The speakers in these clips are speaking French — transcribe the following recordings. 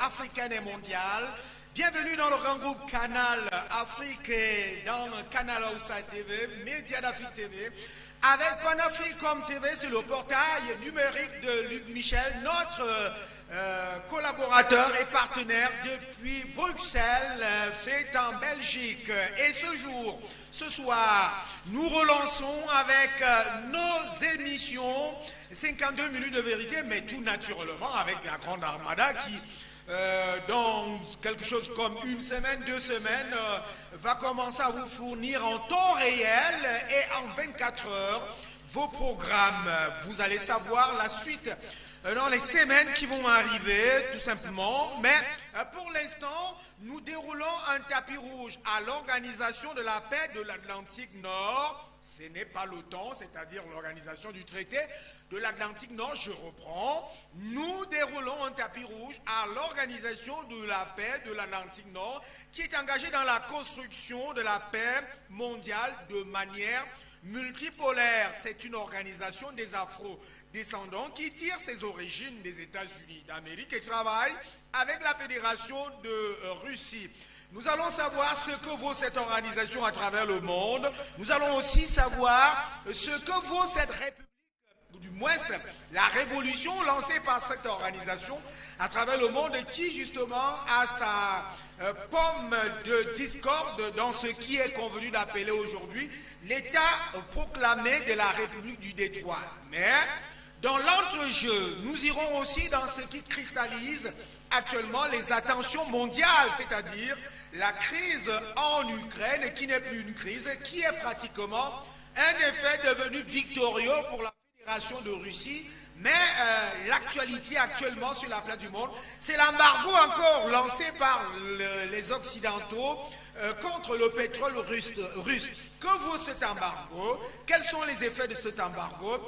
africaine et mondiale. Bienvenue dans le grand groupe Canal Afrique et dans Canal Hausa TV, Média d'Afrique TV, avec Panafricom TV sur le portail numérique de Luc Michel, notre collaborateur et partenaire depuis Bruxelles, c'est en Belgique. Et ce soir, nous relançons avec nos émissions 52 minutes de vérité, mais tout naturellement avec la grande armada qui dans quelque chose comme une semaine, 2 semaines, va commencer à vous fournir en temps réel et en 24 heures vos programmes. Vous allez savoir la suite dans les semaines qui vont arriver, tout simplement. Mais pour l'instant, nous déroulons un tapis rouge à l'Organisation de la paix de l'Atlantique Nord. Ce n'est pas l'OTAN, c'est-à-dire l'organisation du traité de l'Atlantique Nord, je reprends. Nous déroulons un tapis rouge à l'organisation de la paix de l'Atlantique Nord qui est engagée dans la construction de la paix mondiale de manière multipolaire. C'est une organisation des Afro-descendants qui tire ses origines des États-Unis d'Amérique et travaille avec la Fédération de Russie. Nous allons savoir ce que vaut cette organisation à travers le monde. Nous allons aussi savoir ce que vaut cette république, ou du moins la révolution lancée par cette organisation à travers le monde qui justement a sa pomme de discorde dans ce qui est convenu d'appeler aujourd'hui l'État proclamé de la République du Détroit. Mais dans l'entrejeu, nous irons aussi dans ce qui cristallise actuellement les attentions mondiales, c'est-à-dire la crise en Ukraine, qui n'est plus une crise, qui est pratiquement un effet devenu victorieux pour la Fédération de Russie. Mais l'actualité actuellement sur la planète du monde, c'est l'embargo encore lancé par les Occidentaux contre le pétrole russe. Que vaut cet embargo? Quels sont les effets de cet embargo?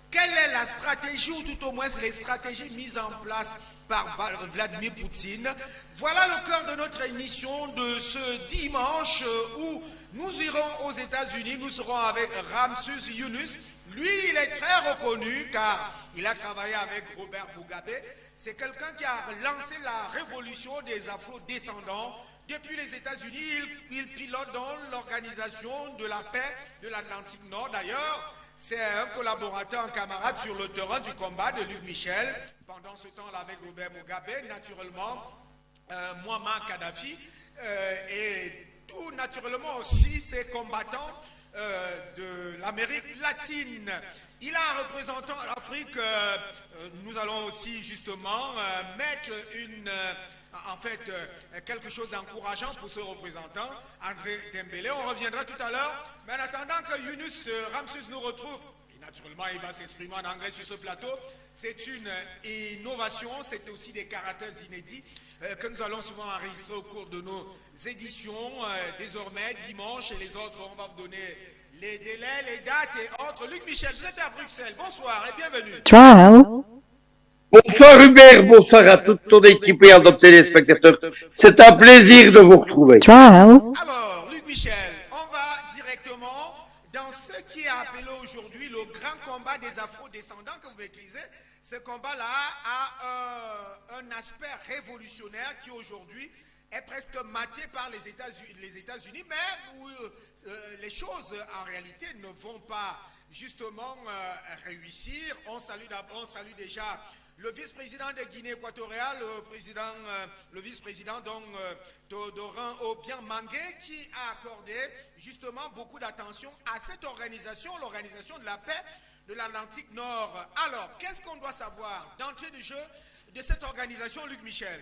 Quelle est la stratégie, ou tout au moins les stratégies mises en place par Vladimir Poutine? Voilà le cœur de notre émission de ce dimanche où nous irons aux États-Unis. Nous serons avec Ramsus Yunus. Lui, il est très reconnu car il a travaillé avec Robert Mugabe. C'est quelqu'un qui a lancé la révolution des Afro-descendants. Depuis les États-Unis, il pilote dans l'organisation de la paix de l'Atlantique Nord. D'ailleurs, c'est un collaborateur, un camarade sur le terrain du combat de Luc Michel. Pendant ce temps-là, avec Robert Mugabe, naturellement, Muammar Kadhafi, et tout naturellement aussi ces combattants de l'Amérique latine. Il a un représentant en Afrique. Nous allons aussi justement mettre quelque chose d'encourageant pour ce représentant, André Dembélé. On reviendra tout à l'heure. Mais en attendant que Yunus Ramsus nous retrouve, et naturellement il va s'exprimer en anglais sur ce plateau, c'est une innovation, c'est aussi des caractères inédits que nous allons souvent enregistrer au cours de nos éditions. Désormais, dimanche et les autres, on va vous donner les délais, les dates et autres. Luc Michel, vous êtes à Bruxelles. Bonsoir et bienvenue. Ciao. Bonsoir Hubert, bonsoir à toute ton équipe et à nos téléspectateurs. C'est un plaisir de vous retrouver. Ciao. Alors, Luc Michel, on va directement dans ce qui est appelé aujourd'hui le grand combat des Afro-descendants que vous maîtrisez. Ce combat-là a un aspect révolutionnaire qui aujourd'hui est presque maté par les États-Unis, mais où les choses en réalité ne vont pas justement réussir. On salue déjà le vice-président de Guinée équatoriale, le vice-président donc Théodorin Obiang Mangué, qui a accordé justement beaucoup d'attention à cette organisation, l'organisation de la paix de l'Atlantique Nord. Alors, qu'est-ce qu'on doit savoir d'entrée de jeu de cette organisation, Luc Michel?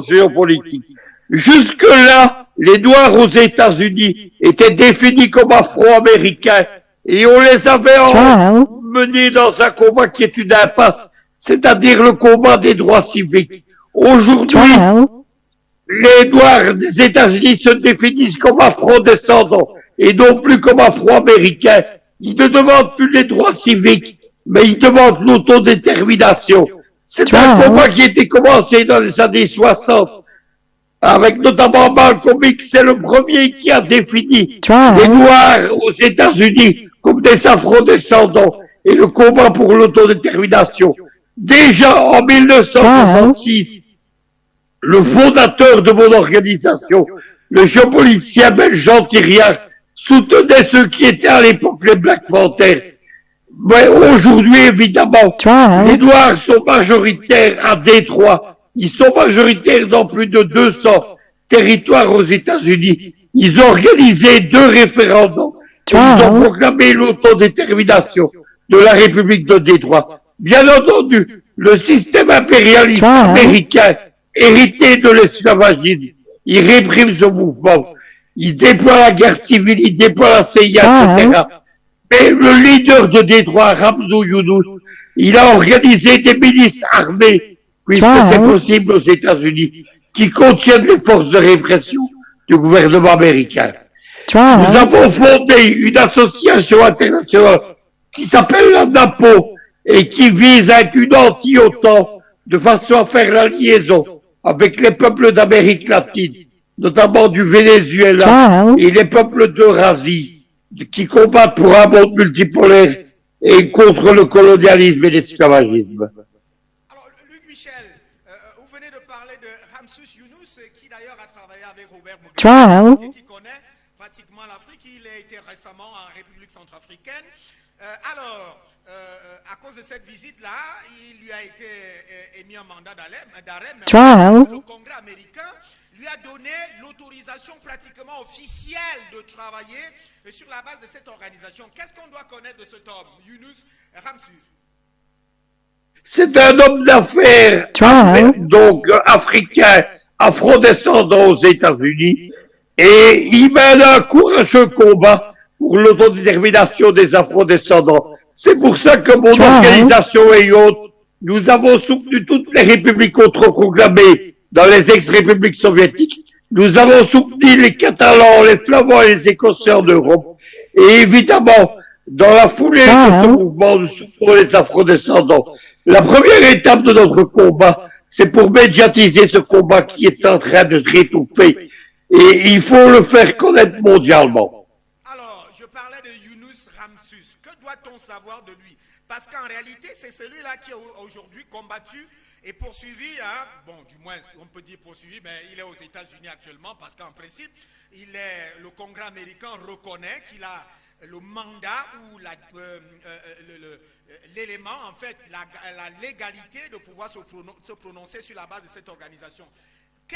Géopolitique. Jusque-là, les Noirs aux États-Unis étaient définis comme Afro-Américains et on les avait emmenés dans un combat qui est une impasse, c'est-à-dire le combat des droits civiques. Aujourd'hui, les Noirs des États-Unis se définissent comme afro-descendants et non plus comme afro-américains. Ils ne demandent plus les droits civiques, mais ils demandent l'autodétermination. C'est un combat qui a été commencé dans les années 60, avec notamment Malcolm X, c'est le premier qui a défini les Noirs aux États-Unis comme des afro-descendants et le combat pour l'autodétermination. Déjà en 1966, le fondateur de mon organisation, le géopoliticien belge Jean Thiriac, soutenait ceux qui étaient à l'époque les Black Panthers. Mais aujourd'hui, évidemment, les Noirs sont majoritaires à Détroit. Ils sont majoritaires dans plus de 200 territoires aux États-Unis. Ils ont organisé 2 référendums. Ils ont proclamé l'autodétermination de la République de Détroit. Bien entendu, le système impérialiste américain, hérité de l'esclavagisme, il réprime ce mouvement. Il déploie la guerre civile, il déploie la CIA, etc. Mais le leader de Détroit, Ramzo Younous, il a organisé des milices armées, puisque c'est possible aux États-Unis, qui contiennent les forces de répression du gouvernement américain. Nous avons fondé une association internationale qui s'appelle la NAPO et qui vise à être une anti-OTAN de façon à faire la liaison avec les peuples d'Amérique latine, notamment du Venezuela et les peuples d'Eurasie, qui combattent pour un monde multipolaire et contre le colonialisme et l'esclavagisme. Alors, Luc Michel, vous venez de parler de Ramsus Younous, qui d'ailleurs a travaillé avec Robert Mugabe, qui connaît pratiquement l'Afrique. Il a été récemment en République centrafricaine. À cause de cette visite-là, il lui a été émis un mandat d'arrêt. Le Congrès américain lui a donné l'autorisation pratiquement officielle de travailler sur la base de cette organisation. Qu'est-ce qu'on doit connaître de cet homme, Younous Ramsus? C'est un homme d'affaires, donc africain, afrodescendant aux États-Unis, et il mène un courageux combat pour l'autodétermination des afrodescendants. C'est pour ça que mon organisation et autres, nous avons soutenu toutes les républiques autoproclamées dans les ex-républiques soviétiques. Nous avons soutenu les Catalans, les Flamands et les Écossais en Europe. Et évidemment, dans la foulée de ce mouvement, nous soutenons les afrodescendants. La première étape de notre combat, c'est pour médiatiser ce combat qui est en train de se rétouffer. Et il faut le faire connaître mondialement. Alors, je parlais de Younous Ramsus. Que doit-on savoir de lui? Parce qu'en réalité, c'est celui-là qui est aujourd'hui combattu et poursuivi, bon, du moins, on peut dire poursuivi, mais il est aux États-Unis actuellement parce qu'en principe, le Congrès américain reconnaît qu'il a le mandat ou l'élément, en fait, la légalité de pouvoir se prononcer sur la base de cette organisation. Qui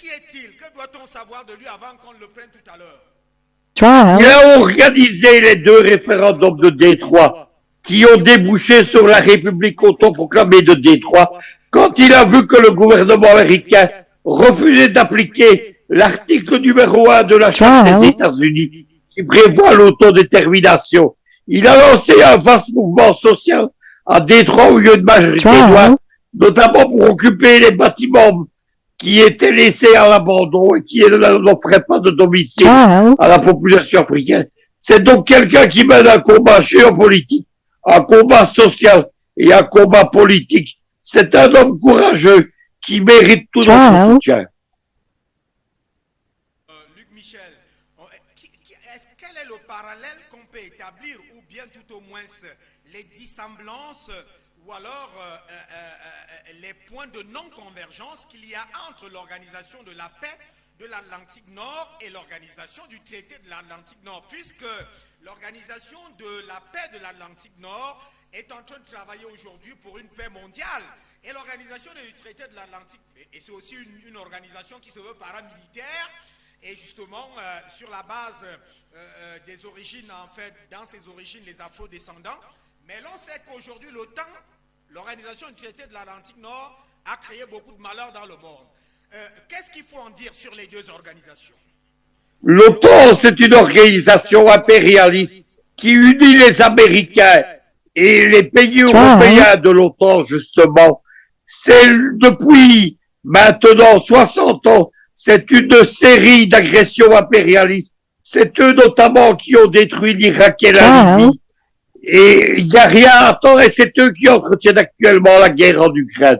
est-il? Que doit-on savoir de lui avant qu'on le prenne tout à l'heure? Il a organisé les 2 référendums de Détroit qui ont débouché sur la République autoproclamée de Détroit quand il a vu que le gouvernement américain refusait d'appliquer l'article numéro 1 de la Charte des États-Unis qui prévoit l'autodétermination. Il a lancé un vaste mouvement social à Détroit où il y a une majorité noire, notamment pour occuper les bâtiments qui étaient laissés à l'abandon et qui n'offraient pas de domicile à la population africaine. C'est donc quelqu'un qui mène un combat géopolitique, un combat social et un combat politique. C'est un homme courageux qui mérite tout notre soutien. Luc Michel, quel est le parallèle qu'on peut établir, ou bien tout au moins les dissemblances, ou alors les points de non-convergence qu'il y a entre l'Organisation de la paix de l'Atlantique Nord et l'Organisation du traité de l'Atlantique Nord, puisque l'Organisation de la paix de l'Atlantique Nord est en train de travailler aujourd'hui pour une paix mondiale. Et l'Organisation du traité de l'Atlantique, et c'est aussi une organisation qui se veut paramilitaire, et justement sur la base des origines, en fait, dans ses origines, les afro-descendants. Mais l'on sait qu'aujourd'hui, l'OTAN, l'Organisation du traité de l'Atlantique Nord, a créé beaucoup de malheurs dans le monde. Qu'est-ce qu'il faut en dire sur les 2 organisations? L'OTAN, c'est une organisation impérialiste qui unit les Américains et les pays européens de l'OTAN, justement. C'est depuis maintenant 60 ans, c'est une série d'agressions impérialistes. C'est eux notamment qui ont détruit l'Irak et la Libye. Et il n'y a rien à attendre et c'est eux qui entretiennent actuellement la guerre en Ukraine.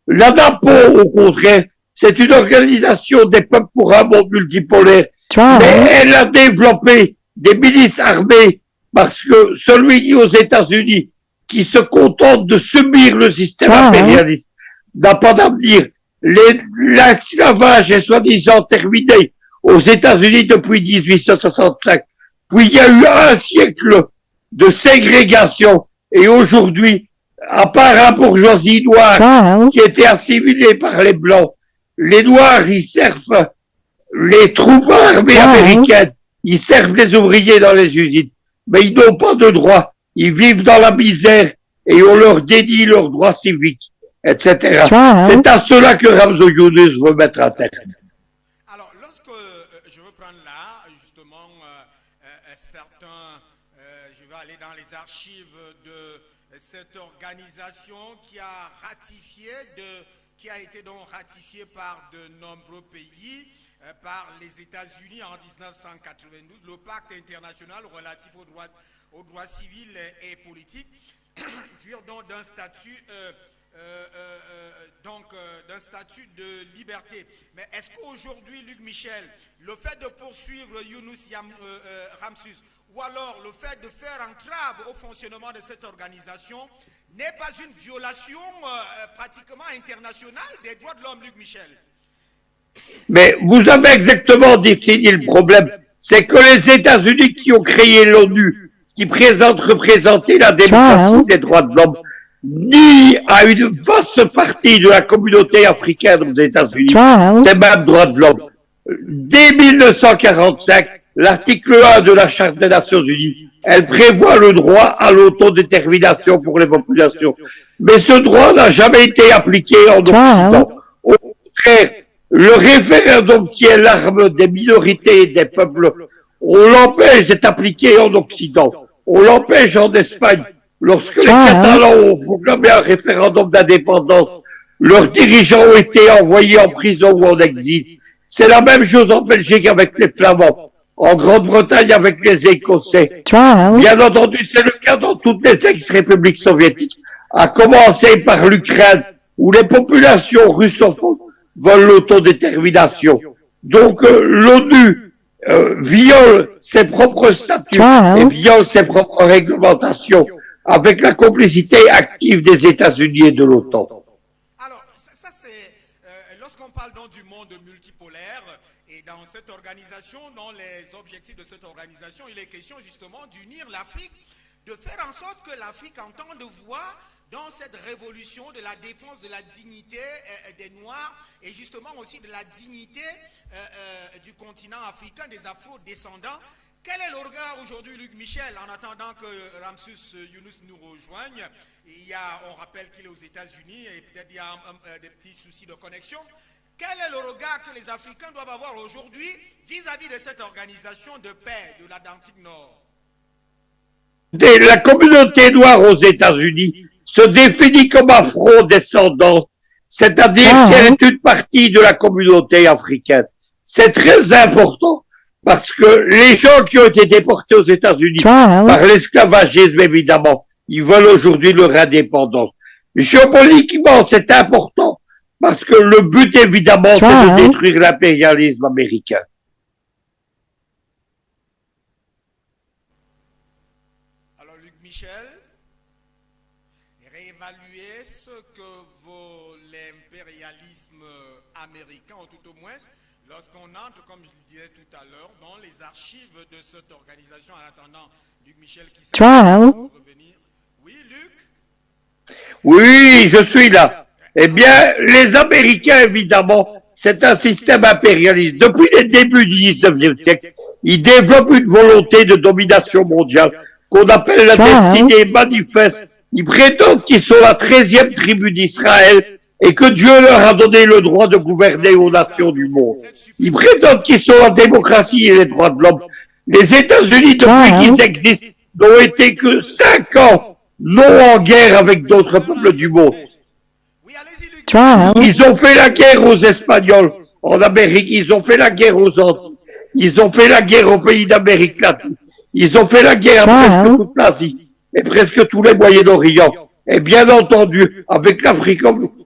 La NAPO, au contraire, c'est une organisation des peuples pour un monde multipolaire. Mais elle a développé des milices armées parce que celui aux États-Unis qui se contente de subir le système impérialiste, n'a pas d'avenir. L'esclavage est soi-disant terminé aux États-Unis depuis 1865. Puis il y a eu un siècle de ségrégation et aujourd'hui, à part la bourgeoisie noire qui était assimilée par les Blancs, les Noirs, ils servent les troupes armées américaines, ils servent les ouvriers dans les usines, mais ils n'ont pas de droits. Ils vivent dans la misère et on leur dédie leurs droits civiques, etc. C'est à cela que Ramzo Younus veut mettre un terme. Alors, lorsque je veux prendre là, justement, certains, je vais aller dans les archives de cette organisation qui a ratifié, qui a été donc ratifiée par de nombreux pays, par les États-Unis en 1992, le pacte international relatif aux droits civils et politiques, donc d'un statut d'un statut de liberté. Mais est-ce qu'aujourd'hui, Luc Michel, le fait de poursuivre Younous Ramsus, ou alors le fait de faire entrave au fonctionnement de cette organisation, n'est pas une violation pratiquement internationale des droits de l'homme, Luc Michel? Mais vous avez exactement défini le problème. C'est que les États-Unis qui ont créé l'ONU, qui représenter la démocratie des droits de l'homme, ni à une vaste partie de la communauté africaine aux États-Unis, ces mêmes droits de l'homme. Dès 1945, l'article 1 de la Charte des Nations Unies, elle prévoit le droit à l'autodétermination pour les populations. Mais ce droit n'a jamais été appliqué en Occident. Au contraire, le référendum qui est l'arme des minorités et des peuples, on l'empêche d'être appliqué en Occident. On l'empêche en Espagne. Lorsque les Catalans ont proclamé un référendum d'indépendance, leurs dirigeants ont été envoyés en prison ou en exil. C'est la même chose en Belgique avec les Flamands, en Grande-Bretagne avec les Écossais. Bien entendu, c'est le cas dans toutes les ex-républiques soviétiques, à commencer par l'Ukraine, où les populations russophones veulent l'autodétermination. Donc l'ONU viole ses propres statuts et viole ses propres réglementations avec la complicité active des États-Unis et de l'OTAN. Alors, ça c'est, lorsqu'on parle donc du monde multipolaire, et dans cette organisation, dans les objectifs de cette organisation, il est question justement d'unir l'Afrique, de faire en sorte que l'Afrique entende voix dans cette révolution de la défense de la dignité des Noirs et justement aussi de la dignité du continent africain, des Afro-descendants. Quel est le regard aujourd'hui, Luc Michel, en attendant que Ramsus Younous nous rejoigne? On rappelle qu'il est aux États-Unis et peut-être il y a des petits soucis de connexion. Quel est le regard que les Africains doivent avoir aujourd'hui vis-à-vis de cette organisation de paix de l'Atlantique Nord? La communauté noire aux États-Unis se définit comme afro-descendante, c'est-à-dire qu'elle est une partie de la communauté africaine. C'est très important parce que les gens qui ont été déportés aux États-Unis par l'esclavagisme, évidemment, ils veulent aujourd'hui leur indépendance. Géopolitiquement, c'est important parce que le but, évidemment, c'est de détruire l'impérialisme américain. Alors, Luc Michel, réévaluer ce que vaut l'impérialisme américain, ou tout au moins, lorsqu'on entre, comme je le disais tout à l'heure, dans les archives de cette organisation, en attendant Luc Michel qui s'est revenir. Oui, Luc? Oui, je suis là. Eh bien, les Américains, évidemment, c'est un système impérialiste. Depuis les débuts du 19e siècle, ils développent une volonté de domination mondiale qu'on appelle la destinée manifeste. Ils prétendent qu'ils sont la 13e tribu d'Israël et que Dieu leur a donné le droit de gouverner aux nations du monde. Ils prétendent qu'ils sont la démocratie et les droits de l'homme. Les États-Unis, depuis qu'ils existent, n'ont été que 5 ans non en guerre avec d'autres peuples du monde. Ils ont fait la guerre aux Espagnols en Amérique, ils ont fait la guerre aux Antilles, ils ont fait la guerre aux pays d'Amérique latine, ils ont fait la guerre à presque toute l'Asie et presque tous les Moyen-Orient. Et bien entendu, avec l'Afrique,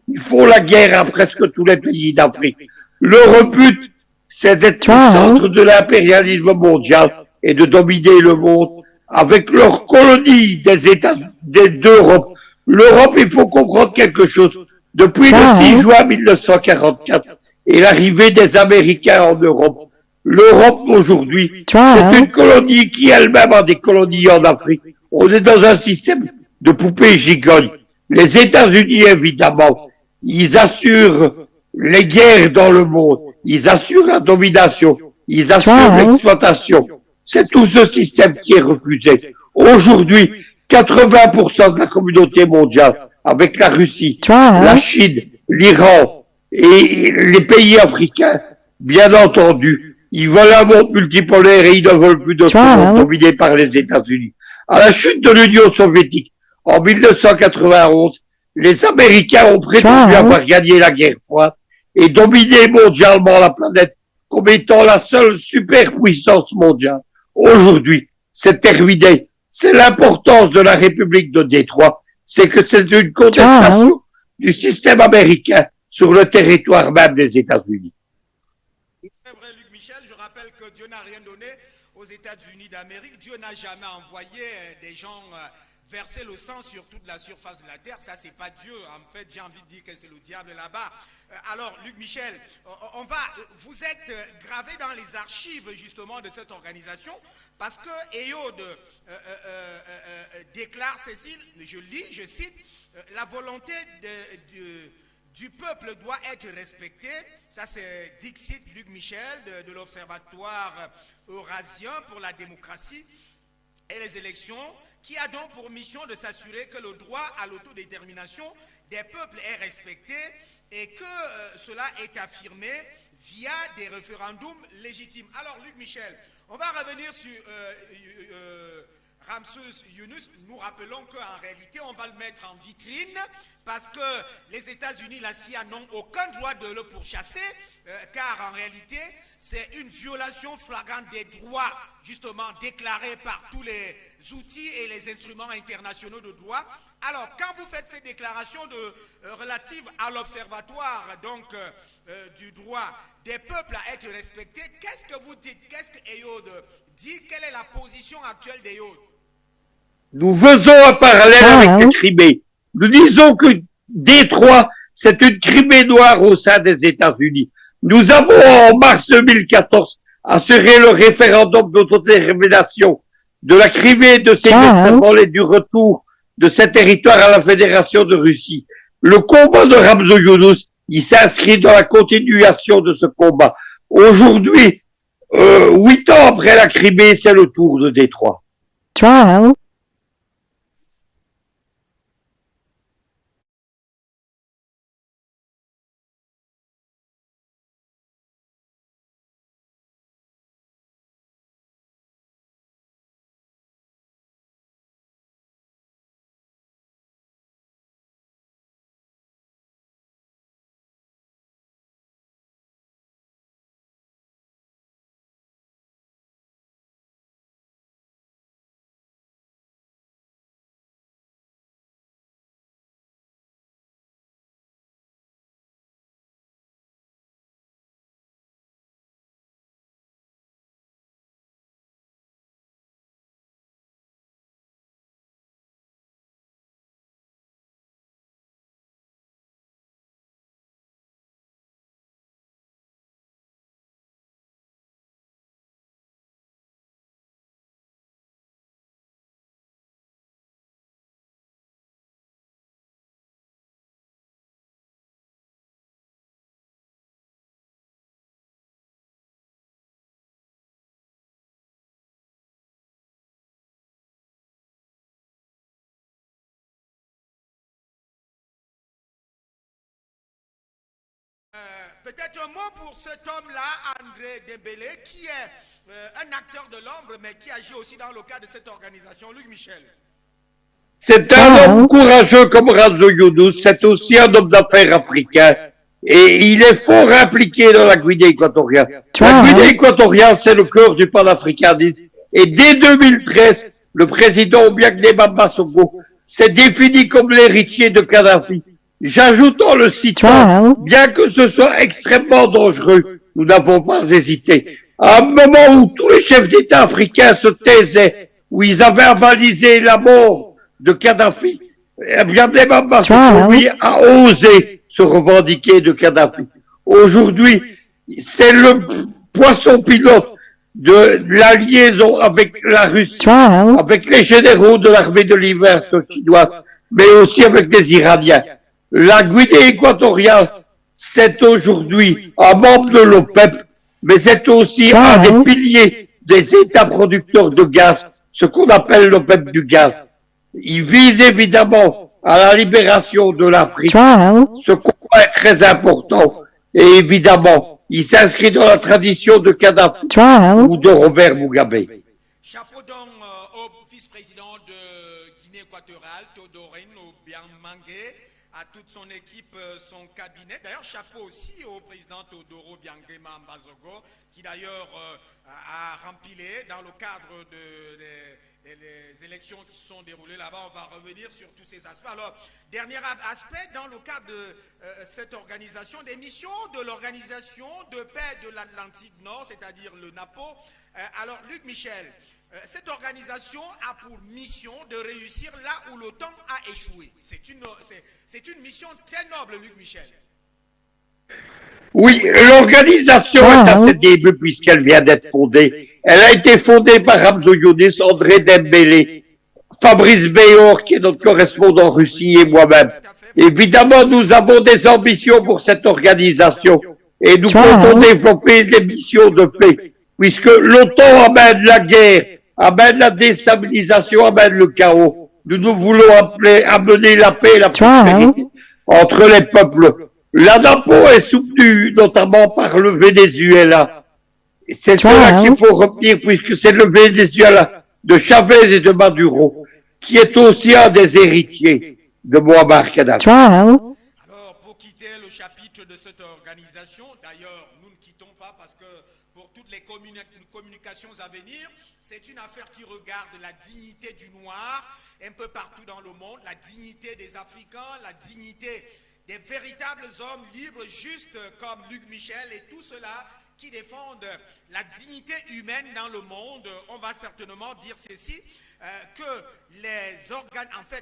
ils font la guerre à presque tous les pays d'Afrique. Leur but, c'est d'être au centre de l'impérialisme mondial et de dominer le monde avec leurs colonies des États d'Europe. L'Europe, il faut comprendre quelque chose. Depuis le 6 juin 1944 et l'arrivée des Américains en Europe, l'Europe aujourd'hui, c'est une colonie qui elle-même a des colonies en Afrique. On est dans un système de poupées gigognes. Les États-Unis, évidemment, ils assurent les guerres dans le monde, ils assurent la domination, ils assurent l'exploitation. C'est tout ce système qui est refusé. Aujourd'hui, 80% de la communauté mondiale, avec la Russie, la Chine, l'Iran et les pays africains, bien entendu, ils veulent un monde multipolaire et ils ne veulent plus de ce monde dominé par les États-Unis. À la chute de l'Union soviétique, en 1991, les Américains ont prétendu avoir gagné la guerre froide et dominé mondialement la planète comme étant la seule superpuissance mondiale. Aujourd'hui, c'est terminé. C'est l'importance de la République de Détroit. C'est que c'est une contestation du système américain sur le territoire même des États-Unis. C'est vrai, Luc Michel, je rappelle que Dieu n'a rien donné aux États-Unis d'Amérique. Dieu n'a jamais envoyé des gens verser le sang sur toute la surface de la terre. Ça, c'est pas Dieu. En fait, j'ai envie de dire que c'est le diable là-bas. Alors, Luc Michel, vous êtes gravé dans les archives justement de cette organisation parce que Ehud déclare ceci, je lis, je cite, la volonté du peuple doit être respectée. Ça, c'est Dixit Luc Michel de l'Observatoire eurasien pour la démocratie et les élections, qui a donc pour mission de s'assurer que le droit à l'autodétermination des peuples est respecté et que cela est affirmé via des référendums légitimes. Alors, Luc Michel, on va revenir sur Ramsus Yunus. Nous rappelons qu'en réalité, on va le mettre en vitrine parce que les États-Unis, la CIA, n'ont aucun droit de le pourchasser, car en réalité, c'est une violation flagrante des droits, justement, déclarés par tous les outils et les instruments internationaux de droit. Alors, quand vous faites ces déclarations relatives à l'observatoire, donc, du droit des peuples à être respectés, qu'est-ce que vous dites? Qu'est-ce que Ehud dit? Quelle est la position actuelle d'Ehud? Nous faisons un parallèle avec la Crimée. Nous disons que Détroit, c'est une Crimée noire au sein des États-Unis. Nous avons, en mars 2014, assuré le référendum d'autodétermination de la Crimée, de ses départements et du retour de ces territoires à la Fédération de Russie. Le combat de Ramsus Yunus, il s'inscrit dans la continuation de ce combat. Aujourd'hui, 8 ans après la Crimée, c'est le tour de Détroit. Ciao. Peut-être un mot pour cet homme-là, André Dembélé, qui est un acteur de l'ombre, mais qui agit aussi dans le cadre de cette organisation. Luc Michel. C'est un homme courageux comme Ramsus Yunus, c'est aussi un homme d'affaires africain, et il est fort impliqué dans la Guinée équatoriale. La Guinée équatoriale, c'est le cœur du panafricanisme, et dès 2013, le président Obiang Bassongo s'est défini comme l'héritier de Kadhafi. J'ajoute en le citant, bien que ce soit extrêmement dangereux, nous n'avons pas hésité. À un moment où tous les chefs d'État africains se taisaient où ils avaient avalisé la mort de Kadhafi, eh bien, Emam Bazogo a osé se revendiquer de Kadhafi. Aujourd'hui, c'est le poisson pilote de la liaison avec la Russie, avec les généraux de l'armée de libération chinoise, mais aussi avec les Iraniens. La Guinée équatoriale, c'est aujourd'hui un membre de l'OPEP, mais c'est aussi un des piliers des États producteurs de gaz, ce qu'on appelle l'OPEP du gaz. Il vise évidemment à la libération de l'Afrique. Ce combat est très important et évidemment, il s'inscrit dans la tradition de Kadhafi ou de Robert Mugabe. Chapeau donc au vice-président de Guinée équatoriale, Théodorine Obiang-Mangué, à toute son équipe, son cabinet. D'ailleurs, chapeau aussi au président Teodoro Obiang-Nguema Bazogo, qui d'ailleurs a rempilé dans le cadre des élections qui se sont déroulées là-bas. On va revenir sur tous ces aspects. Alors, dernier aspect, dans le cadre de cette organisation, des missions de l'Organisation de paix de l'Atlantique Nord, c'est-à-dire le NAPO. Alors, Luc Michel, cette organisation a pour mission de réussir là où l'OTAN a échoué. C'est une mission très noble, Luc Michel. Oui, l'organisation est à ses débuts puisqu'elle vient d'être fondée. Elle a été fondée par Ramzo Younis, André Dembélé, Fabrice Béor, qui est notre correspondant en Russie, et moi-même. Évidemment, nous avons des ambitions pour cette organisation et nous comptons développer des missions de paix, puisque l'OTAN amène la guerre, amène la déstabilisation, amène le chaos. Nous voulons amener la paix et la prospérité entre les peuples. La NAPO est soutenue notamment par le Venezuela. C'est cela qu'il faut retenir, puisque c'est le Venezuela de Chavez et de Maduro, qui est aussi un des héritiers de Muammar Kadhafi. Alors, pour quitter le chapitre de cette organisation, d'ailleurs, nous ne quittons pas parce que pour toutes les communications à venir, c'est une affaire qui regarde la dignité du noir un peu partout dans le monde, la dignité des Africains, la dignité des véritables hommes libres, justes comme Luc Michel et tout cela qui défendent la dignité humaine dans le monde. On va certainement dire ceci, que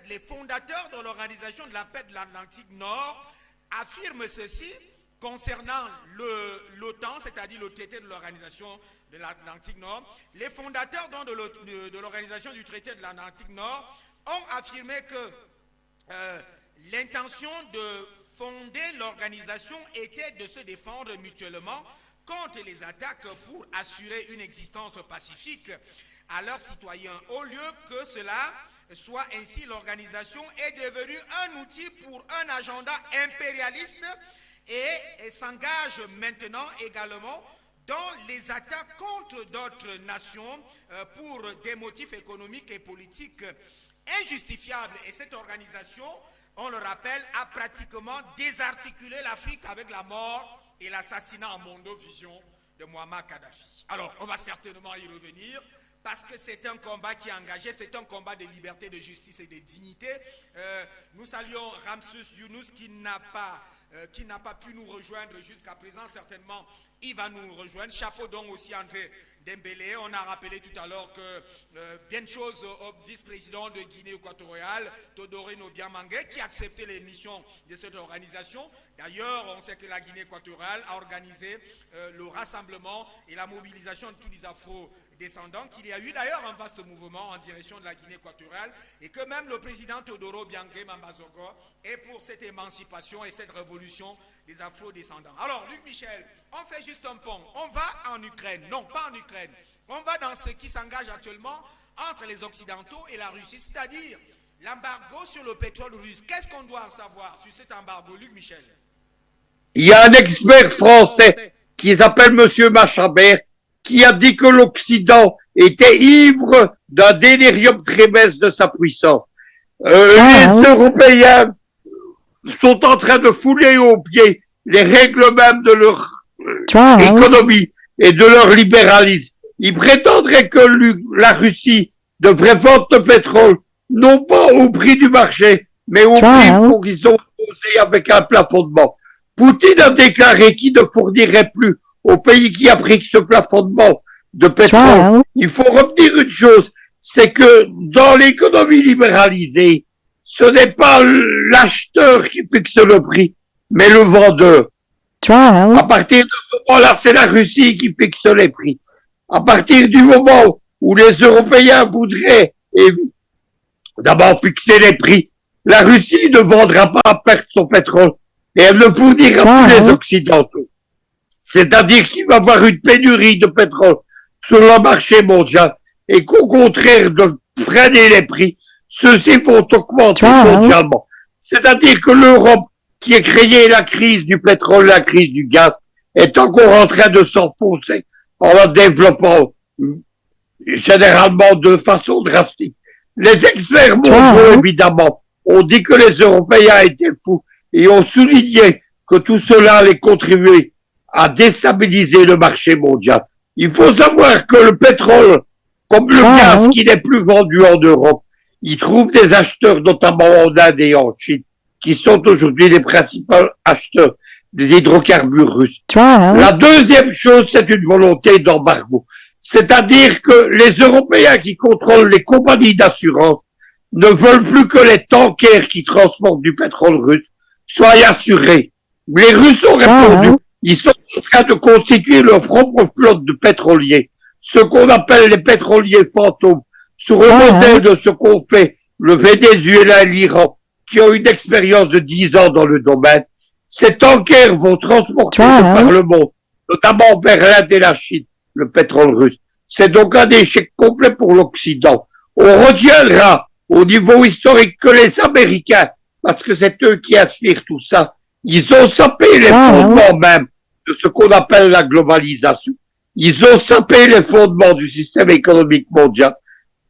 les fondateurs de l'Organisation de la paix de l'Atlantique Nord affirment ceci concernant l'OTAN, c'est-à-dire le traité de l'Organisation de l'Atlantique Nord. Les fondateurs de l'Organisation du traité de l'Atlantique Nord ont affirmé que l'intention de fonder l'organisation était de se défendre mutuellement contre les attaques pour assurer une existence pacifique à leurs citoyens. Au lieu que cela soit ainsi, l'organisation est devenue un outil pour un agenda impérialiste et s'engage maintenant également dans les attaques contre d'autres nations pour des motifs économiques et politiques injustifiables. Et cette organisation, on le rappelle, a pratiquement désarticulé l'Afrique avec la mort et l'assassinat en mondovision de Muammar Kadhafi. Alors, on va certainement y revenir parce que c'est un combat qui est engagé, c'est un combat de liberté, de justice et de dignité. Nous saluons Ramsus Younous qui n'a pas pu nous rejoindre jusqu'à présent. Certainement, il va nous rejoindre. Chapeau donc aussi André Dembélé. On a rappelé tout à l'heure que bien de choses au vice-président de Guinée équatoriale, Théodorine Obiang-Mangué, qui a accepté les missions de cette organisation. D'ailleurs, on sait que la Guinée équatoriale a organisé le rassemblement et la mobilisation de tous les afro-descendants, qu'il y a eu d'ailleurs un vaste mouvement en direction de la Guinée équatoriale et que même le président Teodoro Obiang-Nguema Bazogo est pour cette émancipation et cette révolution des afro-descendants. Alors, Luc Michel, on fait juste un pont. On va en Ukraine. Non, pas en Ukraine. On va dans ce qui s'engage actuellement entre les Occidentaux et la Russie, c'est-à-dire l'embargo sur le pétrole russe. Qu'est-ce qu'on doit en savoir sur cet embargo, Luc Michel? Il y a un expert français qui s'appelle M. Machabert qui a dit que l'Occident était ivre d'un délirium trémestre de sa puissance. Les Européens sont en train de fouler aux pieds les règles même de leur économie et de leur libéralisme. Ils prétendraient que la Russie devrait vendre le pétrole, non pas au prix du marché, mais au prix qu'ils ont posé avec un plafonnement. Poutine a déclaré qu'il ne fournirait plus au pays qui applique ce plafonnement de pétrole. Il faut retenir une chose, c'est que dans l'économie libéralisée, ce n'est pas l'acheteur qui fixe le prix, mais le vendeur. À partir de ce moment-là, c'est la Russie qui fixe les prix. À partir du moment où les Européens voudraient d'abord fixer les prix, la Russie ne vendra pas à perte son pétrole et elle ne fournira plus les Occidentaux. C'est-à-dire qu'il va y avoir une pénurie de pétrole sur le marché mondial et qu'au contraire de freiner les prix, ceux-ci vont augmenter mondialement. C'est-à-dire que l'Europe, qui a créé la crise du pétrole, la crise du gaz, est encore en train de s'enfoncer en la développant généralement de façon drastique. Les experts mondiaux, évidemment, ont dit que les Européens étaient fous et ont souligné que tout cela allait contribuer à déstabiliser le marché mondial. Il faut savoir que le pétrole, comme le gaz qui n'est plus vendu en Europe, il trouve des acheteurs, notamment en Inde et en Chine, qui sont aujourd'hui les principaux acheteurs des hydrocarbures russes. La deuxième chose, c'est une volonté d'embargo. C'est-à-dire que les Européens qui contrôlent les compagnies d'assurance ne veulent plus que les tankers qui transportent du pétrole russe soient assurés. Les Russes ont répondu. Ils sont en train de constituer leur propre flotte de pétroliers, ce qu'on appelle les pétroliers fantômes, sur le modèle de ce qu'ont fait le Venezuela et l'Iran, qui ont une expérience de 10 ans dans le domaine. Ces tankers vont transporter par le monde, notamment vers l'Inde et la Chine, le pétrole russe. C'est donc un échec complet pour l'Occident. On retiendra au niveau historique que les Américains, parce que c'est eux qui aspirent tout ça, ils ont sapé les fondements même de ce qu'on appelle la globalisation. Ils ont sapé les fondements du système économique mondial.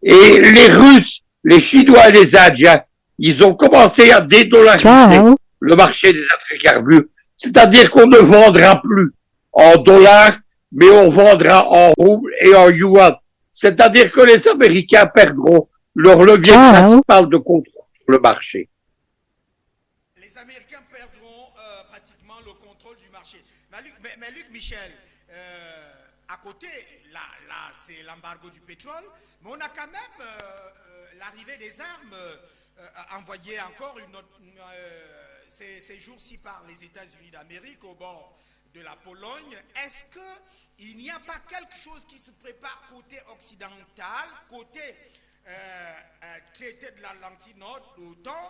Et les Russes, les Chinois et les Indiens, ils ont commencé à dédollariser le marché des hydrocarbures. C'est-à-dire qu'on ne vendra plus en dollars, mais on vendra en roubles et en yuan. C'est-à-dire que les Américains perdront leur levier principal de contrôle sur le marché. Les Américains perdront pratiquement le contrôle du marché. Mais Luc Michel, à côté, là c'est l'embargo du pétrole, mais on a quand même l'arrivée des armes envoyées encore ces jours-ci par les États-Unis d'Amérique au bord de la Pologne. Est-ce qu'il n'y a pas quelque chose qui se prépare côté occidental, côté traité de l'Atlantique Nord, l'OTAN,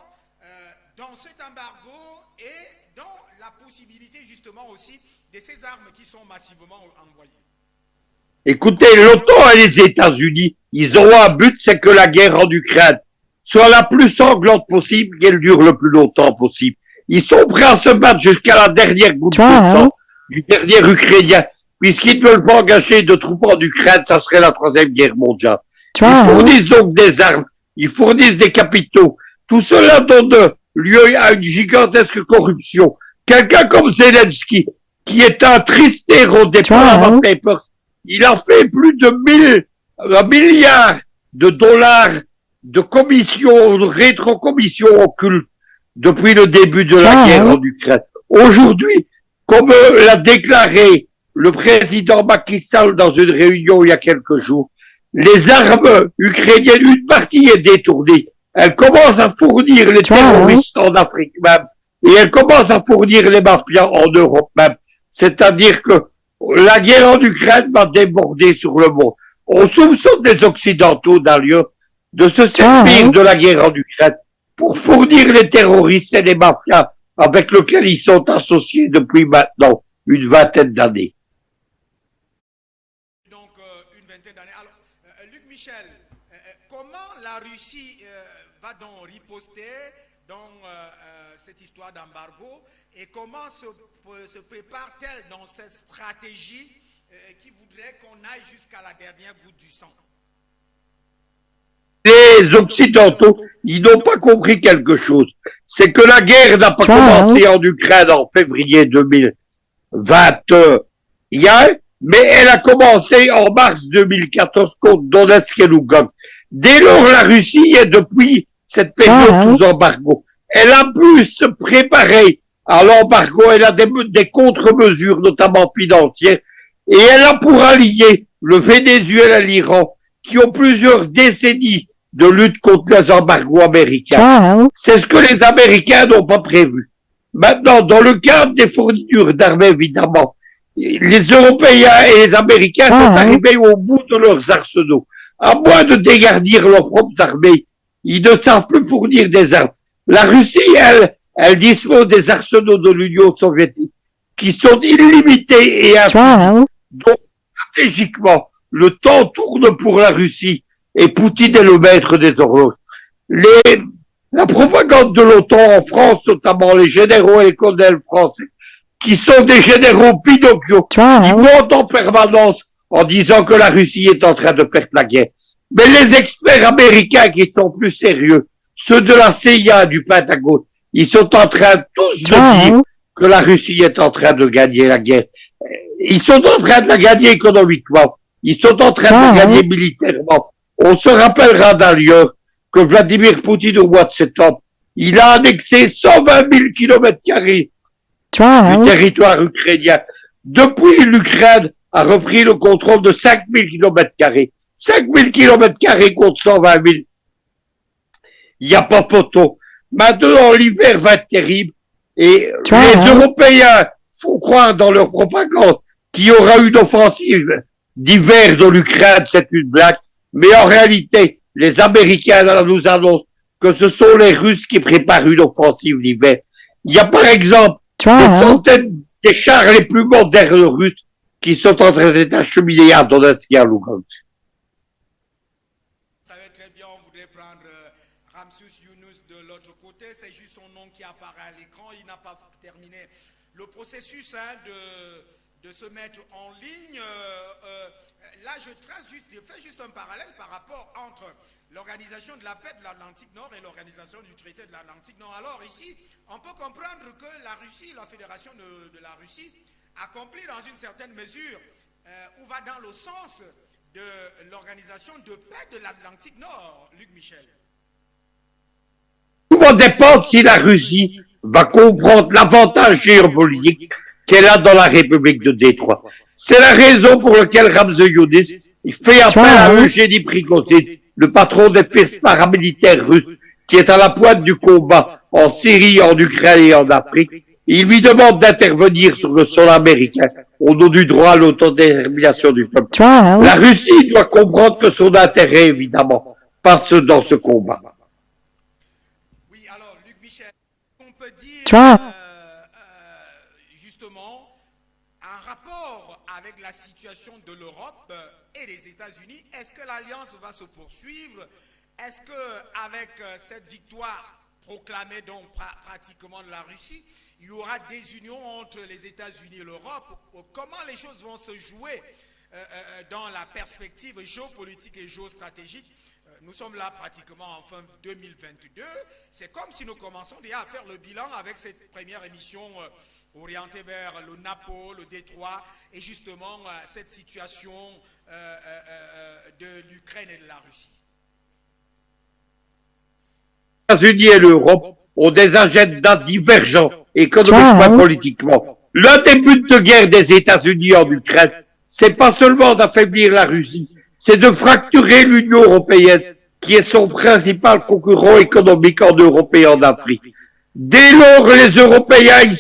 dans cet embargo et dans la possibilité justement aussi de ces armes qui sont massivement envoyées? Écoutez, l'OTAN et les États-Unis, ils ont un but, c'est que la guerre en Ukraine soit la plus sanglante possible, qu'elle dure le plus longtemps possible. Ils sont prêts à se battre jusqu'à la dernière goutte de sang du dernier Ukrainien, puisqu'ils ne veulent pas engager de troupes en Ukraine, ça serait la troisième guerre mondiale. Ils fournissent donc des armes, ils fournissent des capitaux. Tout cela donne lieu à une gigantesque corruption. Quelqu'un comme Zelensky, qui est un triste héros des Panama Papers, il a fait plus de 1 milliard de dollars de commissions, de rétrocommissions occultes depuis le début de la guerre en Ukraine. Aujourd'hui, comme l'a déclaré le président Macky Sall dans une réunion il y a quelques jours, les armes ukrainiennes, une partie est détournée. Elle commence à fournir les terroristes en Afrique même, et elle commence à fournir les mafias en Europe même. C'est-à-dire que la guerre en Ukraine va déborder sur le monde. On soupçonne les Occidentaux, d'ailleurs, de se servir de la guerre en Ukraine pour fournir les terroristes et les mafias avec lesquels ils sont associés depuis maintenant une vingtaine d'années. Donc, une vingtaine d'années. Alors, Luc Michel, comment la Russie va donc riposter dans cette histoire d'embargo et comment se prépare-t-elle dans cette stratégie qui voudrait qu'on aille jusqu'à la dernière goutte du sang? Les Occidentaux, ils n'ont pas compris quelque chose. C'est que la guerre n'a pas commencé en Ukraine en février 2021, mais elle a commencé en mars 2014 contre Donetsk et Lugansk. Dès lors, la Russie est depuis cette période sous embargo. Elle a pu se préparer à l'embargo, elle a des contre-mesures, notamment financières, et elle a pour allier le Venezuela et l'Iran, qui ont plusieurs décennies de lutte contre les embargos américains. C'est ce que les Américains n'ont pas prévu. Maintenant, dans le cadre des fournitures d'armes, évidemment, les Européens et les Américains sont arrivés au bout de leurs arsenaux. À moins de dégardir leurs propres armées, ils ne savent plus fournir des armes. La Russie, elle dispose des arsenaux de l'Union soviétique qui sont illimités et infinis. Donc, stratégiquement, le temps tourne pour la Russie et Poutine est le maître des horloges. La propagande de l'OTAN en France, notamment les généraux et les colonels français, qui sont des généraux Pinocchio, ils montent en permanence en disant que la Russie est en train de perdre la guerre. Mais les experts américains qui sont plus sérieux, ceux de la CIA, du Pentagone, ils sont en train tous de dire que la Russie est en train de gagner la guerre. Ils sont en train de la gagner économiquement. Ils sont en train de la gagner militairement. On se rappellera d'ailleurs que Vladimir Poutine, au mois de septembre, il a annexé 120 000 km² du territoire ukrainien. Depuis, l'Ukraine a repris le contrôle de 5 000 km². 5 000 km² contre 120 000. Il n'y a pas photo. Maintenant, l'hiver va être terrible et les Européens font croire dans leur propagande qu'il y aura une offensive d'hiver de l'Ukraine, c'est une blague. Mais en réalité, les Américains nous annoncent que ce sont les Russes qui préparent une offensive d'hiver. Il y a par exemple des centaines des chars les plus modernes russes qui sont en train d'être acheminés à Donetsk et à Lugansk. Ça va très bien, on voudrait prendre Ramsus Yunus de l'autre côté, c'est juste son nom qui apparaît à l'écran, il n'a pas terminé le processus de se mettre en ligne. Là, je fais juste un parallèle par rapport entre l'Organisation de la paix de l'Atlantique Nord et l'Organisation du traité de l'Atlantique Nord. Alors ici, on peut comprendre que la Russie, la Fédération de la Russie, accomplit dans une certaine mesure ou va dans le sens de l'Organisation de paix de l'Atlantique Nord, Luc Michel. Tout va dépendre si la Russie va comprendre l'avantage géopolitique qu'elle a dans la République de Détroit. C'est la raison pour laquelle Ramzi Younus fait appel à Eugénie Prigozhin, le patron des forces paramilitaires russes, qui est à la pointe du combat en Syrie, en Ukraine et en Afrique. Il lui demande d'intervenir sur le sol américain au nom du droit à l'autodétermination du peuple. La Russie doit comprendre que son intérêt, évidemment, passe dans ce combat. Oui, alors, Luc Michel, on peut dire justement un rapport avec la situation de l'Europe et des États-Unis. Est-ce que l'alliance va se poursuivre? Est-ce qu'avec cette victoire proclamée donc pratiquement de la Russie, il y aura des unions entre les États-Unis et l'Europe? Comment les choses vont se jouer dans la perspective géopolitique et géostratégique? Nous sommes là pratiquement en fin 2022. C'est comme si nous commençons déjà à faire le bilan avec cette première émission orientée vers le NAPO, le Détroit, et justement cette situation de l'Ukraine et de la Russie. Les États-Unis et l'Europe ont des agendas divergents économiquement et politiquement. L'un des buts de guerre des États-Unis en Ukraine, c'est pas seulement d'affaiblir la Russie, c'est de fracturer l'Union européenne, qui est son principal concurrent économique en Europe et en Afrique. Dès lors, les Européens, ils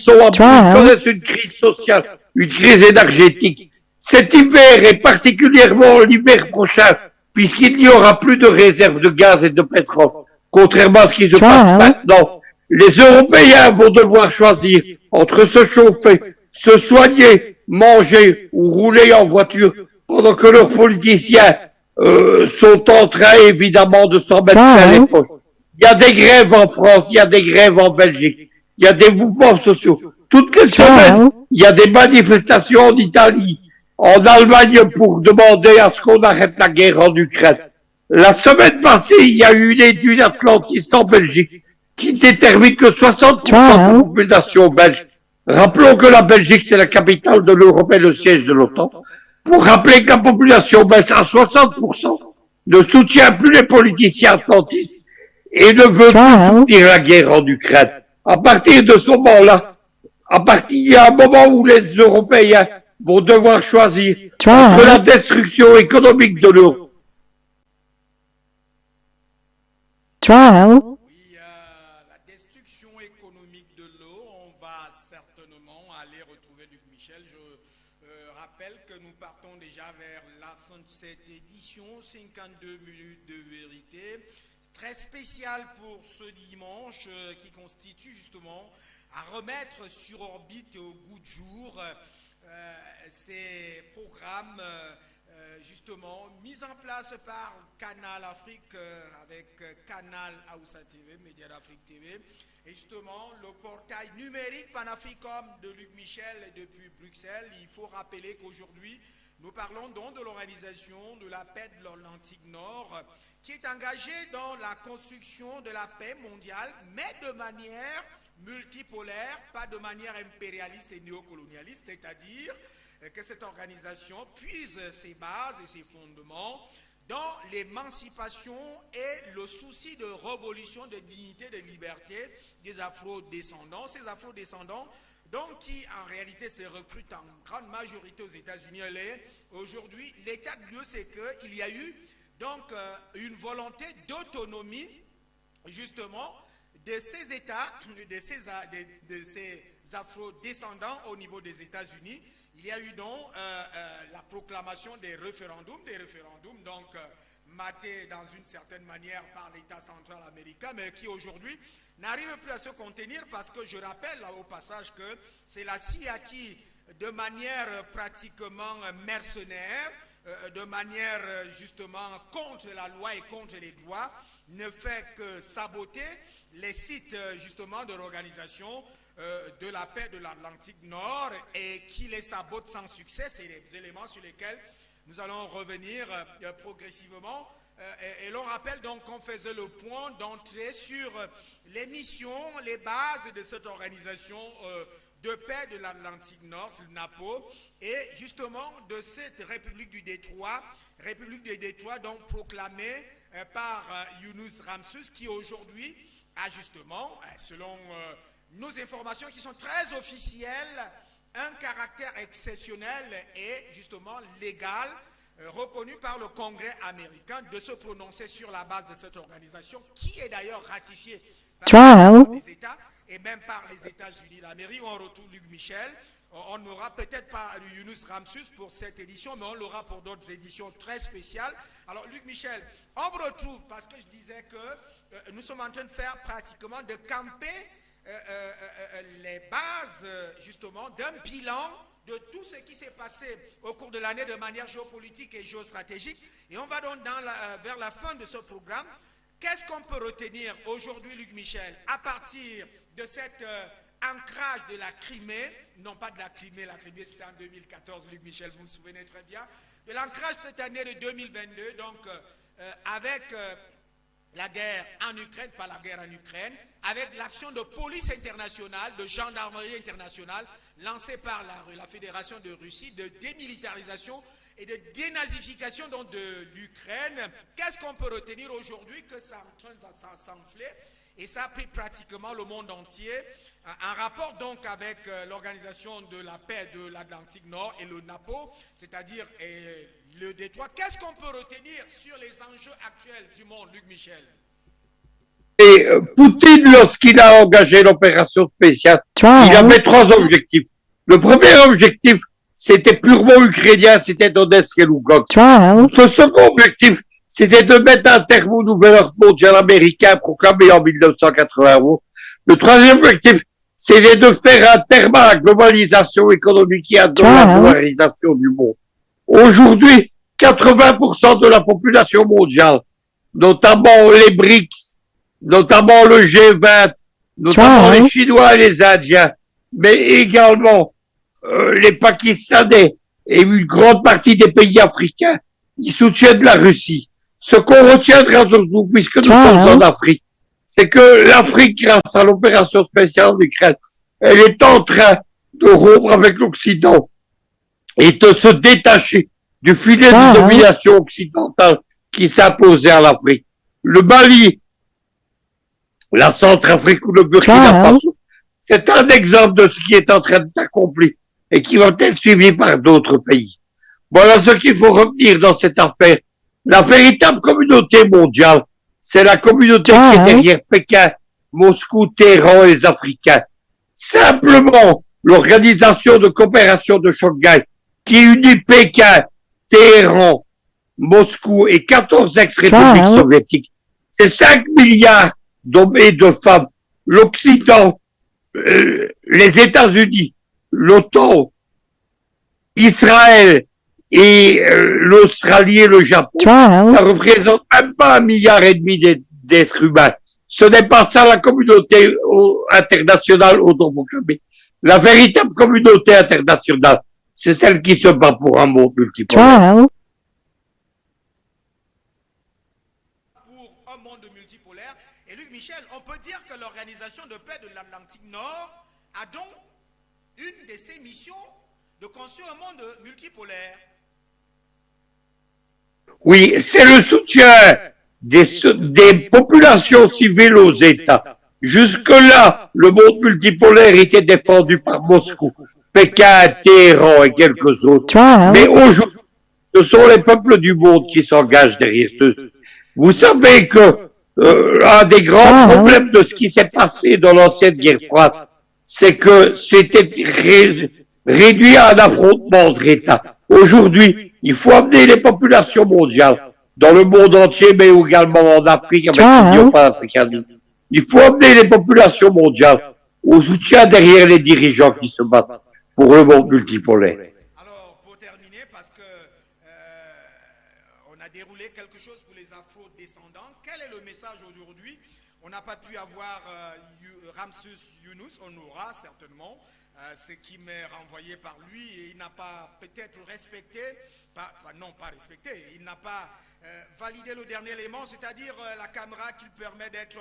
connaissent une crise sociale, une crise énergétique. Cet hiver et particulièrement l'hiver prochain, puisqu'il n'y aura plus de réserves de gaz et de pétrole, contrairement à ce qui se passe maintenant, les Européens vont devoir choisir entre se chauffer, se soigner, manger ou rouler en voiture, pendant que leurs politiciens sont en train évidemment de s'en mettre à les poches. Il y a des grèves en France, il y a des grèves en Belgique, il y a des mouvements sociaux. Toutes les semaines, il y a des manifestations en Italie, en Allemagne pour demander à ce qu'on arrête la guerre en Ukraine. La semaine passée, il y a eu une étude atlantiste en Belgique qui détermine que 60% de la population belge, rappelons que la Belgique c'est la capitale de l'Europe et le siège de l'OTAN, pour rappeler que la population belge à 60% ne soutient plus les politiciens atlantistes et ne veut plus soutenir la guerre en Ukraine. À partir de ce moment-là, il y a un moment où les Européens vont devoir choisir entre la destruction économique de l'Europe Oui, la destruction économique de l'eau, on va certainement aller retrouver Luc Michel. Je rappelle que nous partons déjà vers la fin de cette édition, 52 minutes de vérité, très spéciale pour ce dimanche qui constitue justement à remettre sur orbite et au goût de jour ces programmes justement mis en place par Canal Afrique avec Canal Aoussa TV, Média d'Afrique TV, et justement le portail numérique Panafricom de Luc Michel depuis Bruxelles. Il faut rappeler qu'aujourd'hui nous parlons donc de l'organisation de la paix de l'Atlantique Nord qui est engagée dans la construction de la paix mondiale, mais de manière multipolaire, pas de manière impérialiste et néocolonialiste, c'est-à-dire que cette organisation puise ses bases et ses fondements dans l'émancipation et le souci de révolution, de dignité, de liberté des afro-descendants. Ces afro-descendants, donc, qui en réalité se recrutent en grande majorité aux États-Unis. Aujourd'hui, l'état de lieu, c'est qu'il y a eu donc une volonté d'autonomie, justement, de ces États, de ces afro-descendants au niveau des États-Unis. Il y a eu donc la proclamation des référendums donc matés dans une certaine manière par l'État central américain, mais qui aujourd'hui n'arrive plus à se contenir parce que je rappelle là, au passage que c'est la CIA qui, de manière pratiquement mercenaire, de manière justement contre la loi et contre les droits, ne fait que saboter les sites justement de l'organisation de la paix de l'Atlantique Nord et qui les sabote sans succès. C'est des éléments sur lesquels nous allons revenir progressivement. Et l'on rappelle donc qu'on faisait le point d'entrée sur les missions, les bases de cette organisation de paix de l'Atlantique Nord, le NAPO, et justement de cette République du Détroit donc proclamée par Yunus Ramsus, qui aujourd'hui a justement, selon nos informations qui sont très officielles, un caractère exceptionnel et justement légal, reconnu par le Congrès américain, de se prononcer sur la base de cette organisation, qui est d'ailleurs ratifiée par les États et même par les États-Unis d'Amérique. On retrouve Luc Michel. On n'aura peut-être pas Yunus Ramsus pour cette édition, mais on l'aura pour d'autres éditions très spéciales. Alors Luc Michel, on vous retrouve parce que je disais que nous sommes en train de faire pratiquement, de camper les bases justement d'un bilan de tout ce qui s'est passé au cours de l'année de manière géopolitique et géostratégique. Et on va donc vers la fin de ce programme. Qu'est-ce qu'on peut retenir aujourd'hui, Luc Michel, à partir de cet ancrage de la Crimée, non pas de la Crimée c'était en 2014, Luc Michel, vous vous souvenez très bien, de l'ancrage cette année de 2022, donc avec la guerre en Ukraine, pas la guerre en Ukraine, avec l'action de police internationale, de gendarmerie internationale, lancée par la Fédération de Russie, de démilitarisation et de dénazification donc, de l'Ukraine. Qu'est-ce qu'on peut retenir aujourd'hui? Que ça est en train de s'enfler et ça a pris pratiquement le monde entier. Un rapport donc avec l'Organisation de la paix de l'Atlantique Nord et le NAPO, c'est-à-dire le Détroit. Qu'est-ce qu'on peut retenir sur les enjeux actuels du monde, Luc Michel? Et Poutine, lorsqu'il a engagé l'opération spéciale, il avait trois objectifs. Le premier objectif, c'était purement ukrainien, c'était Donetsk et Lugansk. Le second objectif, c'était de mettre un terme au nouvel ordre mondial américain proclamé en 1991. Le troisième objectif, c'était de faire un terme à la globalisation économique et à la polarisation du monde. Aujourd'hui, 80% de la population mondiale, notamment les BRICS, notamment le G20, notamment les Chinois et les Indiens, mais également les Pakistanais et une grande partie des pays africains, ils soutiennent la Russie. Ce qu'on retiendra de nous, puisque nous sommes en Afrique, c'est que l'Afrique, grâce à l'opération spéciale d'Ukraine, elle est en train de rompre avec l'Occident et de se détacher du filet de domination occidentale qui s'imposait à l'Afrique. Le Mali, la Centrafrique ou le Burkina Faso, c'est un exemple de ce qui est en train d'être accompli et qui va être suivi par d'autres pays. Voilà ce qu'il faut retenir dans cette affaire. La véritable communauté mondiale, c'est la communauté qui est derrière Pékin, Moscou, Téhéran et les Africains. Simplement, l'organisation de coopération de Shanghai, qui unit Pékin, Téhéran, Moscou et 14 ex-républiques soviétiques, c'est 5 milliards d'hommes et de femmes. L'Occident, les États-Unis, l'OTAN, Israël et l'Australie et le Japon, ça représente même pas 1,5 milliard d'êtres humains. Ce n'est pas ça la communauté internationale au nom proclamé. La véritable communauté internationale, c'est celle qui se bat pour un monde multipolaire. Pour un monde multipolaire. Et Luc Michel, on peut dire que l'Organisation de paix de l'Atlantique Nord a donc une de ses missions de construire un monde multipolaire. Oui, c'est le soutien des populations civiles aux États. Jusque-là, le monde multipolaire était défendu par Moscou, Pékin, Téhéran et quelques autres. Mais aujourd'hui, ce sont les peuples du monde qui s'engagent derrière ceux. Vous savez que un des grands problèmes de ce qui s'est passé dans l'ancienne guerre froide, c'est que c'était réduit à un affrontement entre États. Aujourd'hui, il faut amener les populations mondiales dans le monde entier, mais également en Afrique avec l'Union panafricaine. Il faut amener les populations mondiales au soutien derrière les dirigeants qui se battent pour le monde multipolaire. Alors, pour terminer, parce que on a déroulé quelque chose pour les afro-descendants, quel est le message aujourd'hui? On n'a pas pu avoir Ramsus Yunus, on aura certainement ce qui m'est renvoyé par lui, et il n'a pas peut-être respecté, non pas respecté, il n'a pas validé le dernier élément, c'est-à-dire la caméra qui permet d'être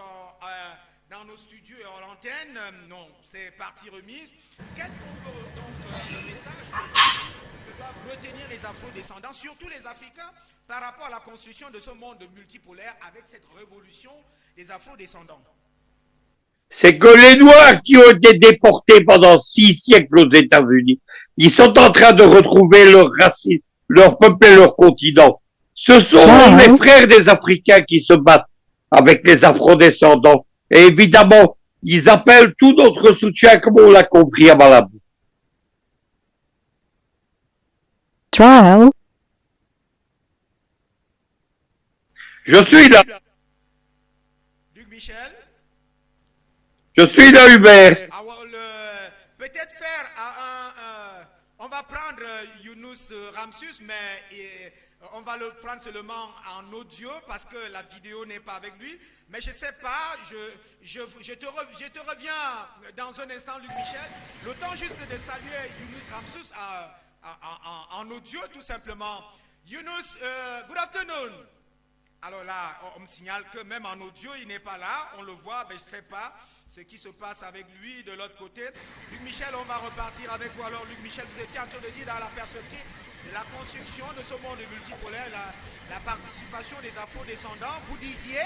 dans nos studios et en l'antenne. Non, c'est partie remise. Qu'est-ce qu'on peut donc, le message que doivent retenir les afro-descendants, surtout les Africains, par rapport à la construction de ce monde multipolaire avec cette révolution des afro-descendants? C'est que les Noirs qui ont été déportés pendant 6 siècles aux États-Unis, ils sont en train de retrouver leur racine, leur peuple et leur continent. Ce sont les frères des Africains qui se battent avec les afro-descendants. Et évidemment, ils appellent tout notre soutien, comme on l'a compris à Malabo. Je suis là. Luc Michel. Je suis là, Hubert. Peut-être faire on va prendre Yunus Ramsus, mais on va le prendre seulement en audio parce que la vidéo n'est pas avec lui. Mais je ne sais pas, je te reviens dans un instant, Luc Michel. Le temps juste de saluer Yunus Ramsus en audio, tout simplement. Yunus, good afternoon. Alors là, on me signale que même en audio, il n'est pas là. On le voit, mais je ne sais pas ce qui se passe avec lui de l'autre côté. Luc Michel, on va repartir avec vous. Alors, Luc Michel, vous étiez en train de dire dans la perspective de la construction de ce monde multipolaire, la participation des afro-descendants. Vous disiez?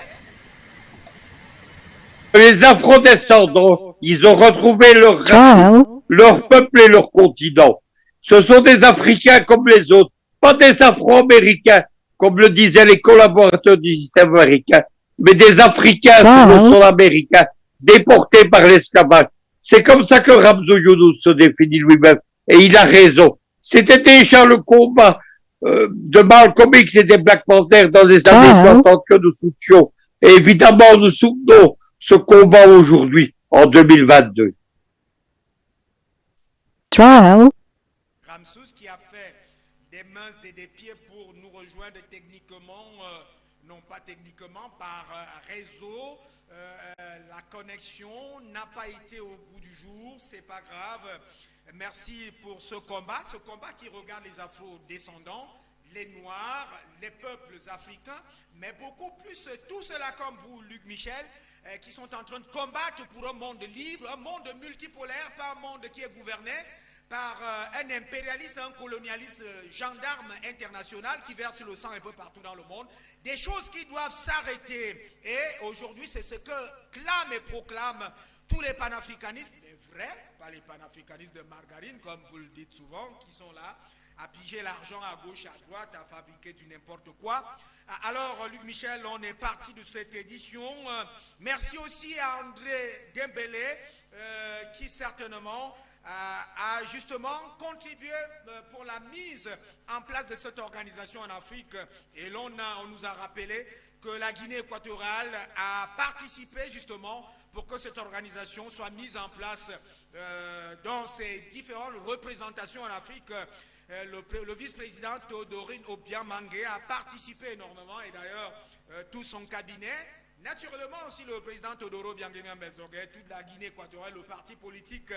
Les afro-descendants, ils ont retrouvé leur racine, leur peuple et leur continent. Ce sont des Africains comme les autres, pas des Afro-Américains, comme le disaient les collaborateurs du système américain, mais des Africains sur le sol américain, déportés par l'esclavage. C'est comme ça que Ramzo Younous se définit lui-même, et il a raison. C'était déjà le combat de Malcolm X et des Black Panthers dans les années 60 que nous soutenions. Et évidemment, nous soutenons ce combat aujourd'hui, en 2022. Ramsus qui a fait des mains et des pieds pour nous rejoindre techniquement, non pas techniquement, par réseau. La connexion n'a pas été au bout du jour, c'est pas grave. Merci pour ce combat qui regarde les afro-descendants, les Noirs, les peuples africains, mais beaucoup plus tout cela comme vous, Luc Michel, qui sont en train de combattre pour un monde libre, un monde multipolaire, pas un monde qui est gouverné par un impérialiste, un colonialiste gendarme international qui verse le sang un peu partout dans le monde. Des choses qui doivent s'arrêter. Et aujourd'hui, c'est ce que clament et proclament tous les panafricanistes, les vrais, pas les panafricanistes de margarine, comme vous le dites souvent, qui sont là. à piger l'argent à gauche, à droite, à fabriquer du n'importe quoi. Alors, Luc Michel, on est parti de cette édition. Merci aussi à André Dembélé, qui certainement a justement contribué pour la mise en place de cette organisation en Afrique. Et on nous a rappelé que la Guinée équatoriale a participé justement pour que cette organisation soit mise en place dans ses différentes représentations en Afrique. Le vice-président Théodorine Obiang-Mangué a participé énormément et d'ailleurs tout son cabinet. Naturellement aussi le président Todoro Obiang-Nguema-Mbenzogué, toute la Guinée équatoriale, le parti politique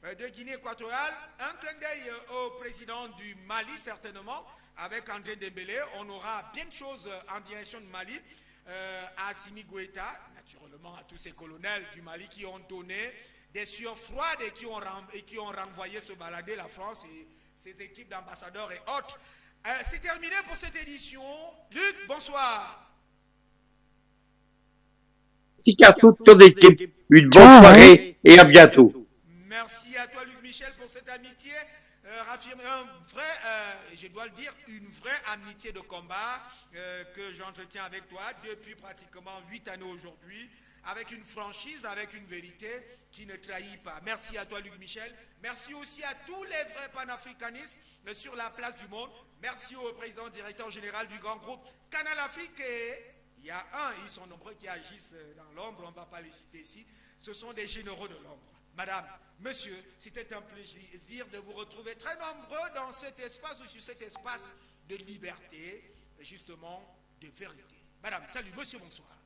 de Guinée équatoriale. Un clin d'œil au président du Mali certainement, avec André Dembélé. On aura bien de choses en direction du Mali, à Assimi Goïta, naturellement à tous ces colonels du Mali qui ont donné des sueurs froides et qui ont renvoyé se balader la France et ses équipes d'ambassadeurs et autres. C'est terminé pour cette édition. Luc, bonsoir. Merci à toute ton équipe. Une bonne soirée et à bientôt. Merci à toi, Luc Michel, pour cette amitié. Je dois le dire, une vraie amitié de combat que j'entretiens avec toi depuis pratiquement 8 années aujourd'hui, avec une franchise, avec une vérité qui ne trahit pas. Merci à toi, Luc Michel. Merci aussi à tous les vrais panafricanistes sur la place du monde. Merci au président directeur général du grand groupe Canal Afrique. Et il y a ils sont nombreux qui agissent dans l'ombre, on ne va pas les citer ici. Ce sont des généraux de l'ombre. Madame, monsieur, c'était un plaisir de vous retrouver très nombreux dans cet espace, ou sur cet espace de liberté, justement, de vérité. Madame, salut, monsieur, bonsoir.